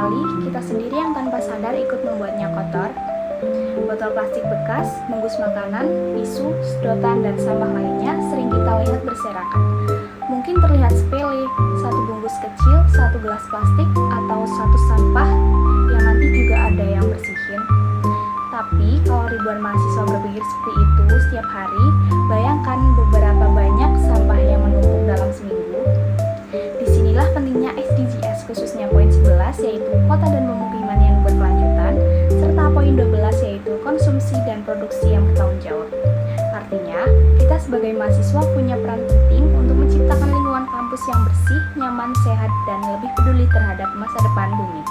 Seringkali kita sendiri yang tanpa sadar ikut membuatnya kotor. Botol plastik bekas, bungkus makanan, tisu, sedotan, dan sampah lainnya sering kita lihat berserakan. Mungkin terlihat sepele, satu bungkus kecil, satu gelas plastik, atau satu sampah yang nanti juga ada yang bersihin. Tapi kalau ribuan mahasiswa berpikir seperti itu setiap hari, bayangkan beberapa banyak sampah yang menumpuk dalam seminggu. Disinilah pentingnya SDGs, khususnya poin 11 yaitu kota dan pemukiman yang berkelanjutan, serta poin 12 yaitu konsumsi dan produksi yang bertanggung jawab. Artinya, kita sebagai mahasiswa punya peran penting untuk menciptakan lingkungan kampus yang bersih, nyaman, sehat, dan lebih peduli terhadap masa depan bumi.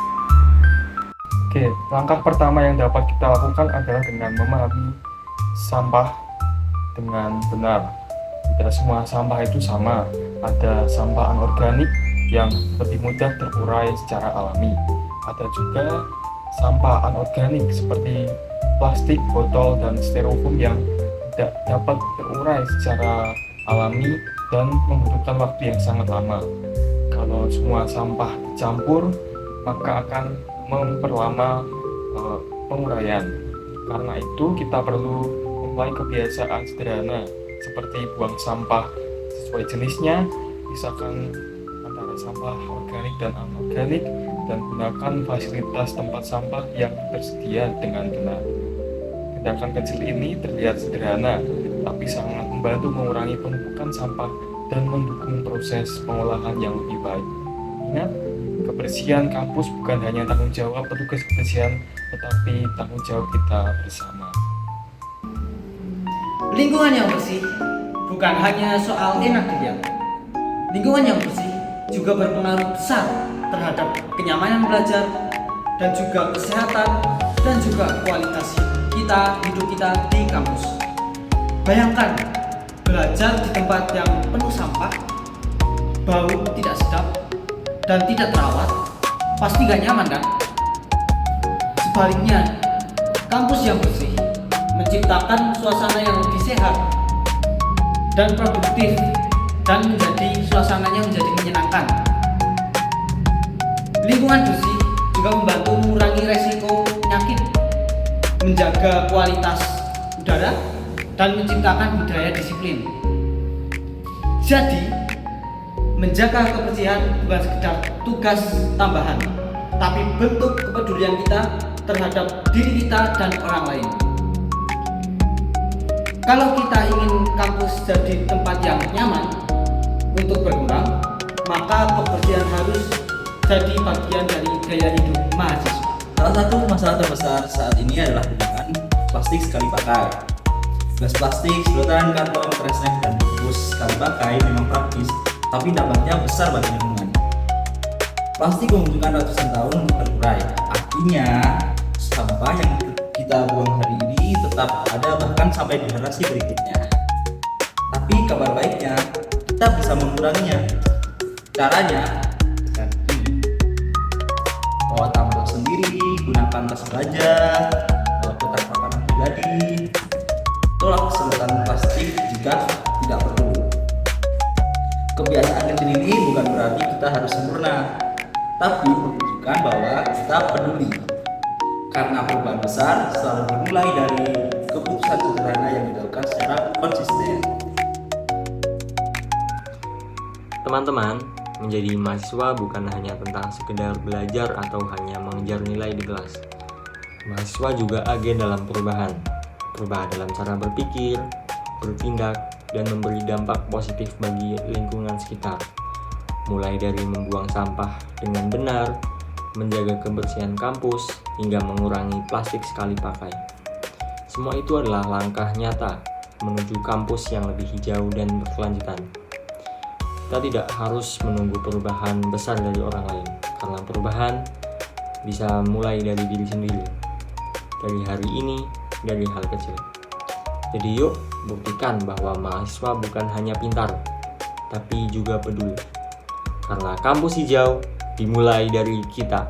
Oke, langkah pertama yang dapat kita lakukan adalah dengan memahami sampah dengan benar. Tidak semua sampah itu sama. Ada sampah anorganik yang lebih mudah terurai secara alami. Ada juga sampah anorganik seperti plastik, botol, dan styrofoam yang tidak dapat terurai secara alami dan membutuhkan waktu yang sangat lama. Kalau semua sampah dicampur, maka akan memperlama penguraian. Karena itu kita perlu memulai kebiasaan sederhana seperti buang sampah sesuai jenisnya, misalkan antara sampah organik dan anorganik, dan gunakan fasilitas tempat sampah yang tersedia dengan benar. Tindakan kecil ini terlihat sederhana, tapi sangat membantu mengurangi penumpukan sampah dan mendukung proses pengolahan yang lebih baik. Ingat, kebersihan kampus bukan hanya tanggung jawab petugas kebersihan, tetapi tanggung jawab kita bersama. Lingkungan yang bersih bukan hanya soal enak dilihat. Lingkungan yang bersih juga berpengaruh besar terhadap kenyamanan belajar dan juga kesehatan dan juga kualitas hidup kita di kampus. Bayangkan belajar di tempat yang penuh sampah, bau tidak sedap, dan tidak terawat, pasti gak nyaman kan? Sebaliknya, kampus yang bersih menciptakan suasana yang lebih sehat dan produktif, dan suasananya menjadi menyenangkan. Lingkungan bersih juga membantu mengurangi resiko penyakit, menjaga kualitas udara, dan menciptakan budaya disiplin. Jadi, menjaga kebersihan bukan sekedar tugas tambahan, tapi bentuk kepedulian kita terhadap diri kita dan orang lain. Kalau kita ingin kampus jadi tempat yang nyaman untuk berkembang, maka kebersihan harus jadi bagian dari gaya hidup mahasiswa. Salah satu masalah terbesar saat ini adalah penggunaan plastik sekali pakai. Gelas plastik, sedotan, kantong, kresek, dan bungkus sekali pakai memang praktis, tapi dampaknya besar bagi lingkungan. Plastik membutuhkan ratusan tahun untuk terurai. Artinya, sampah yang kita buang hari ini tetap ada bahkan sampai generasi berikutnya. Tapi kabar baiknya, kita bisa menguranginya. Caranya dengan ini: bawa tumbler sendiri, gunakan tas belanja, bawa kotak makanan pribadi, tolak sedotan plastik jika tidak perlu. Kebiasaan kecil ini bukan berarti kita harus sempurna, tapi menunjukkan bahwa kita peduli. Karena perubahan besar selalu dimulai dari keputusan sederhana yang dilakukan secara konsisten. Teman-teman, menjadi mahasiswa bukan hanya tentang sekedar belajar atau hanya mengejar nilai di kelas. Mahasiswa juga agen dalam perubahan dalam cara berpikir, bertindak, dan memberi dampak positif bagi lingkungan sekitar. Mulai dari membuang sampah dengan benar, menjaga kebersihan kampus, hingga mengurangi plastik sekali pakai. Semua itu adalah langkah nyata menuju kampus yang lebih hijau dan berkelanjutan. Kita tidak harus menunggu perubahan besar dari orang lain, karena perubahan bisa mulai dari diri sendiri, dari hari ini, dari hal kecil. Jadi yuk buktikan bahwa mahasiswa bukan hanya pintar, tapi juga peduli. Karena kampus hijau dimulai dari kita.